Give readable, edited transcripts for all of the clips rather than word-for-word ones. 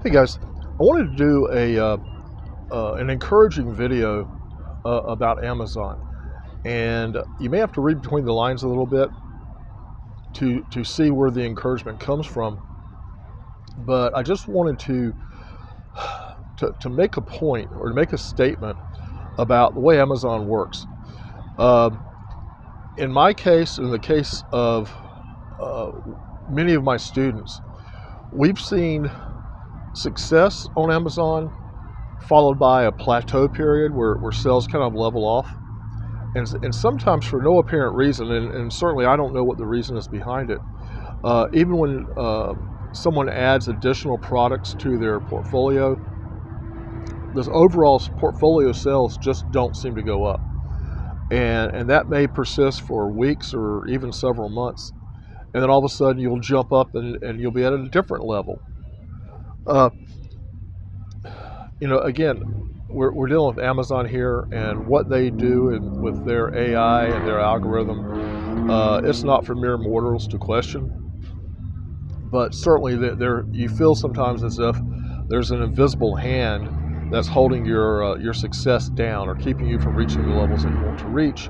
Hey guys, I wanted to do an encouraging video about Amazon, and you may have to read between the lines a little bit to see where the encouragement comes from. But I just wanted to make a point or to make a statement about the way Amazon works. Um, in my case, in the case of uh, many of my students, we've seen success on Amazon followed by a plateau period where sales kind of level off. And sometimes for no apparent reason, and certainly I don't know what the reason is behind it, even when someone adds additional products to their portfolio, those overall portfolio sales just don't seem to go up. And that may persist for weeks or even several months. And then all of a sudden you'll jump up and you'll be at a different level. Uh, again, we're dealing with Amazon here and what they do with their AI and their algorithm. It's not for mere mortals to question, but certainly you feel sometimes as if there's an invisible hand that's holding your success down or keeping you from reaching the levels that you want to reach.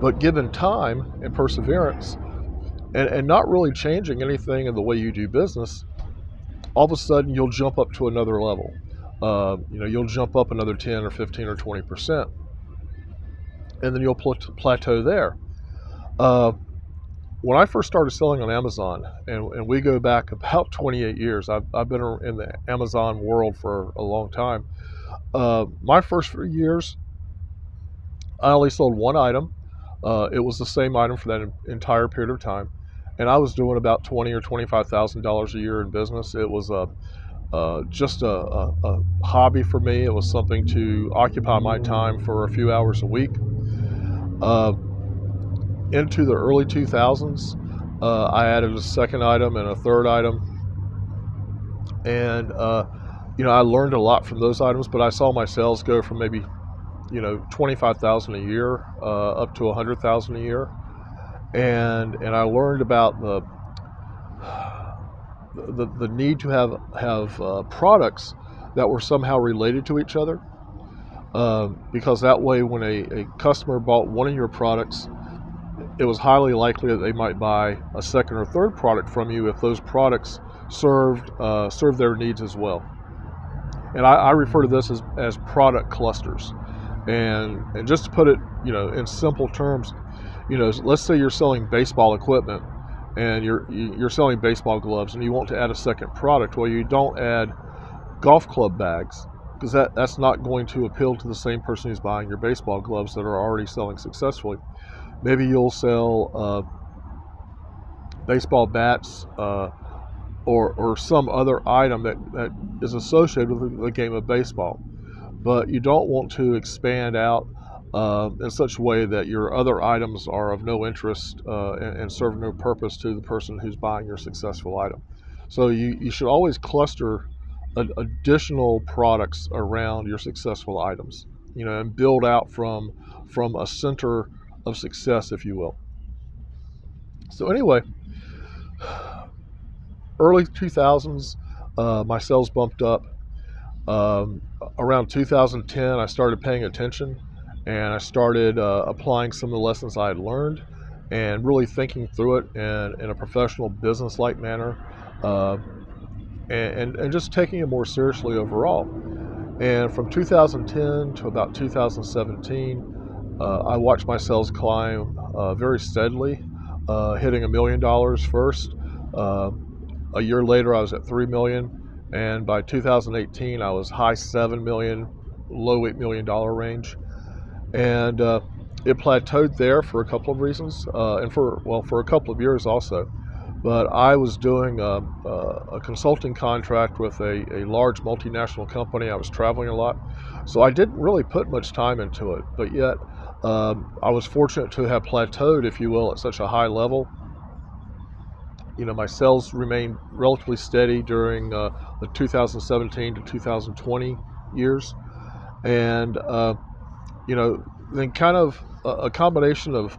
But given time and perseverance, and not really changing anything in the way you do business, all of a sudden you'll jump up to another level. You'll jump up another 10 or 15 or 20%, and then you'll plateau there. Uh, when I first started selling on Amazon, and we go back about 28 years, I've been in the Amazon world for a long time. My first few years, I only sold one item. It was the same item for that entire period of time, and I was doing about $20,000 or $25,000 a year in business. It was just a hobby for me. It was something to occupy my time for a few hours a week. Uh, into the early 2000s, I added a second item and a third item, and I learned a lot from those items. But I saw my sales go from maybe 25,000 a year up to 100,000 a year, and I learned about the need to have products that were somehow related to each other, because that way when a customer bought one of your products, it was highly likely that they might buy a second or third product from you if those products served their needs as well. And I refer to this as product clusters. And just to put it in simple terms, let's say you're selling baseball equipment and you're selling baseball gloves and you want to add a second product. Well, you don't add golf club bags, because that's not going to appeal to the same person who's buying your baseball gloves that are already selling successfully. Maybe you'll sell baseball bats or some other item that is associated with the game of baseball, but you don't want to expand out in such a way that your other items are of no interest and serve no purpose to the person who's buying your successful item. So you should always cluster additional products around your successful items, and build out from a center of success, if you will. So anyway, early 2000s, my sales bumped up. Around 2010, I started paying attention, and I started applying some of the lessons I had learned and really thinking through it in a professional, business-like manner, and just taking it more seriously overall. And from 2010 to about 2017, I watched my sales climb very steadily, hitting $1 million first. A year later, I was at $3 million. And by 2018, I was high $7 million, low $8 million range. And it plateaued there for a couple of reasons, and for a couple of years also. But I was doing a consulting contract with a large multinational company. I was traveling a lot, so I didn't really put much time into it. But yet, I was fortunate to have plateaued, if you will, at such a high level. My sales remained relatively steady during the 2017 to 2020 years. And, then kind of a combination of,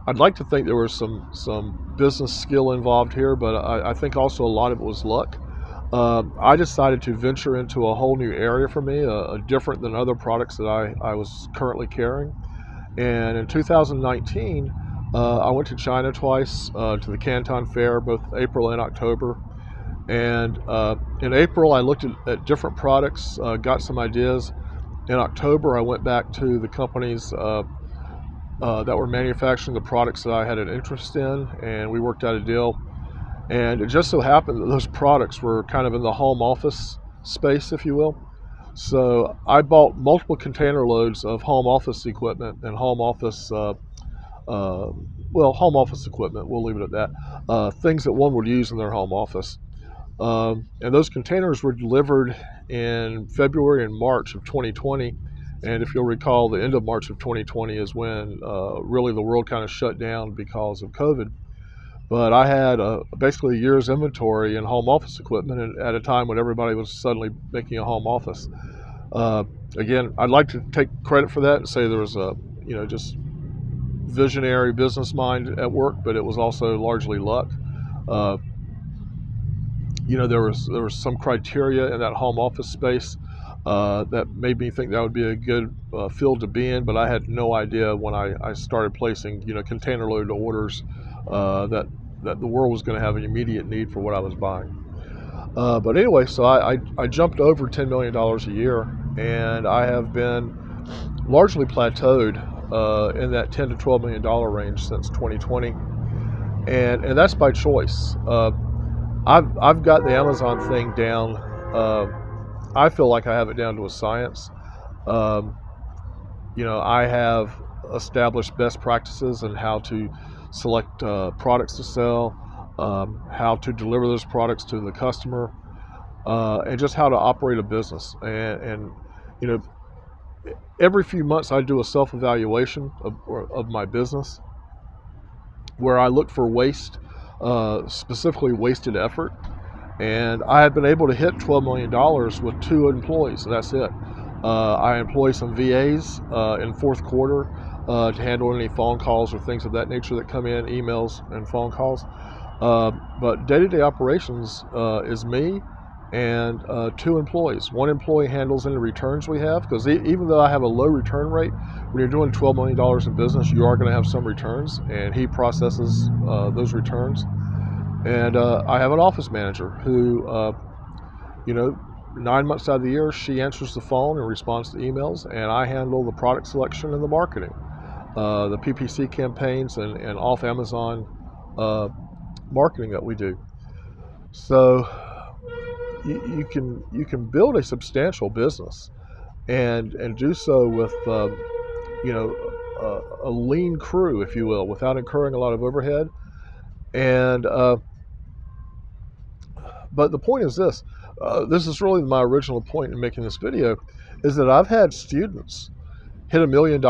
I'd like to think there was some business skill involved here, but I think also a lot of it was luck. I decided to venture into a whole new area for me, different than other products that I was currently carrying. And in 2019, I went to China twice, to the Canton Fair, both April and October. And in April, I looked at different products, got some ideas. In October, I went back to the companies that were manufacturing the products that I had an interest in, and we worked out a deal. And it just so happened that those products were kind of in the home office space, if you will. So I bought multiple container loads of home office equipment and home office, home office equipment, we'll leave it at that, things that one would use in their home office. And those containers were delivered in February and March of 2020. And if you'll recall, the end of March of 2020 is when really the world kind of shut down because of COVID. But I had basically a year's inventory in home office equipment, and at a time when everybody was suddenly making a home office. Again, I'd like to take credit for that and say there was a, just visionary business mind at work, but it was also largely luck. There was some criteria in that home office space that made me think that would be a good field to be in, but I had no idea when I started placing container load orders that the world was going to have an immediate need for what I was buying. But anyway, so I jumped over $10 million a year, and I have been largely plateaued in that $10 to $12 million range since 2020, and that's by choice. I've got the Amazon thing down. I feel like I have it down to a science. I have established best practices in how to select products to sell, how to deliver those products to the customer, and just how to operate a business. And every few months I do a self-evaluation of my business, where I look for waste, specifically wasted effort. And I have been able to hit $12 million with 2 employees, and that's it. I employ some VAs in fourth quarter to handle any phone calls or things of that nature that come in, emails and phone calls. But day-to-day operations is me and 2 employees. 1 employee handles any returns we have, because even though I have a low return rate, when you're doing $12 million in business, you are going to have some returns, and he processes those returns. And I have an office manager who, 9 months out of the year, she answers the phone and responds to emails, and I handle the product selection and the marketing, the PPC campaigns and off Amazon marketing that we do. So you can build a substantial business and do so with a lean crew, if you will, without incurring a lot of overhead. And but the point is this. This is really my original point in making this video, is that I've had students hit $1 million,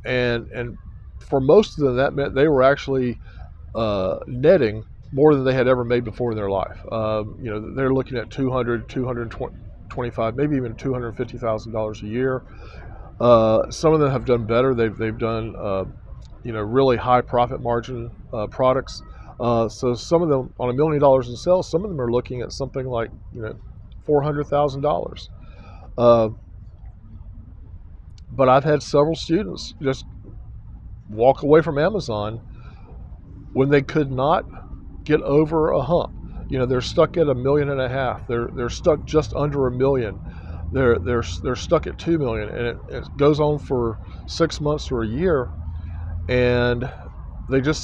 and for most of them that meant they were actually netting more than they had ever made before in their life. They're looking at $225, maybe even $250,000 a year. Some of them have done better. They've done really high profit margin products. So some of them on $1 million in sales, some of them are looking at something like $400,000. But I've had several students just walk away from Amazon when they could not get over a hump. They're stuck at $1.5 million. They're stuck just under $1 million. They're stuck at $2 million, and it goes on for 6 months or a year, and it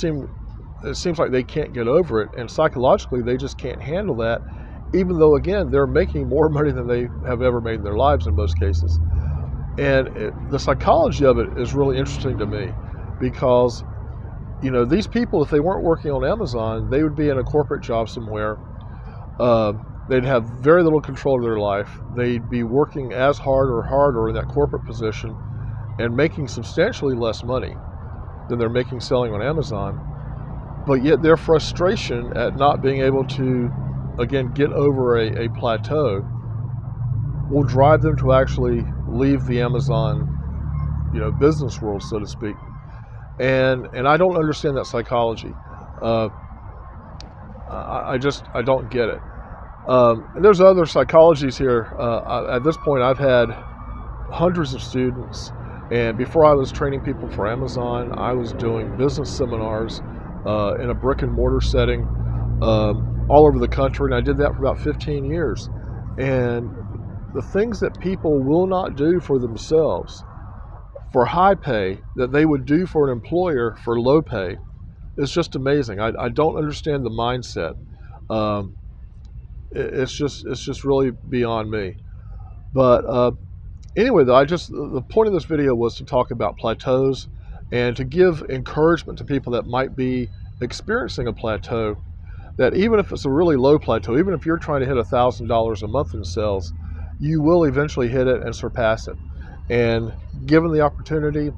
seems like they can't get over it, and psychologically they just can't handle that, even though, again, they're making more money than they have ever made in their lives in most cases. And the psychology of it is really interesting to me, because these people, if they weren't working on Amazon, they would be in a corporate job somewhere. They'd have very little control of their life. They'd be working as hard or harder in that corporate position and making substantially less money than they're making selling on Amazon. But yet their frustration at not being able to, again, get over a plateau will drive them to actually leave the Amazon, business world, so to speak. And I don't understand that psychology. I don't get it. And there's other psychologies here. At this point, I've had hundreds of students, and before I was training people for Amazon, I was doing business seminars in a brick and mortar setting all over the country, and I did that for about 15 years. And the things that people will not do for themselves for high pay that they would do for an employer for low pay is just amazing. I don't understand the mindset. Um, it's just really beyond me. But anyway, though, the point of this video was to talk about plateaus and to give encouragement to people that might be experiencing a plateau, that even if it's a really low plateau, even if you're trying to hit $1,000 a month in sales, you will eventually hit it and surpass it. And given the opportunity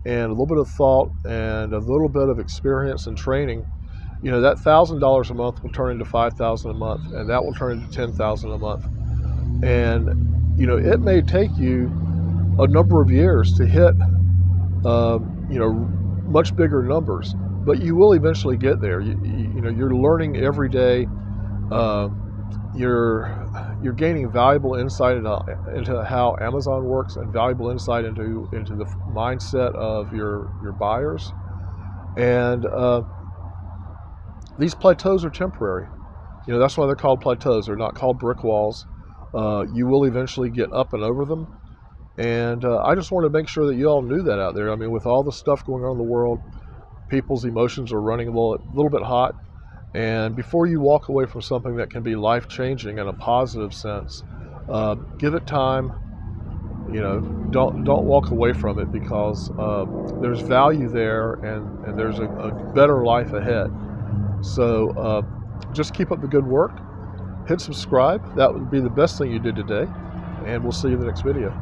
and a little bit of thought and a little bit of experience and training, that $1,000 a month will turn into $5,000 a month, and that will turn into $10,000 a month. And it may take you a number of years to hit much bigger numbers, but you will eventually get there. You're learning every day. You're gaining valuable insight into how Amazon works, and valuable insight into the mindset of your buyers. And these plateaus are temporary. That's why they're called plateaus. They're not called brick walls. You will eventually get up and over them. And I just want to make sure that you all knew that out there. I mean, with all the stuff going on in the world, people's emotions are running a little bit hot. And before you walk away from something that can be life-changing in a positive sense, give it time. Don't walk away from it, because there's value there, and there's a better life ahead. So just keep up the good work. Hit subscribe. That would be the best thing you did today. And we'll see you in the next video.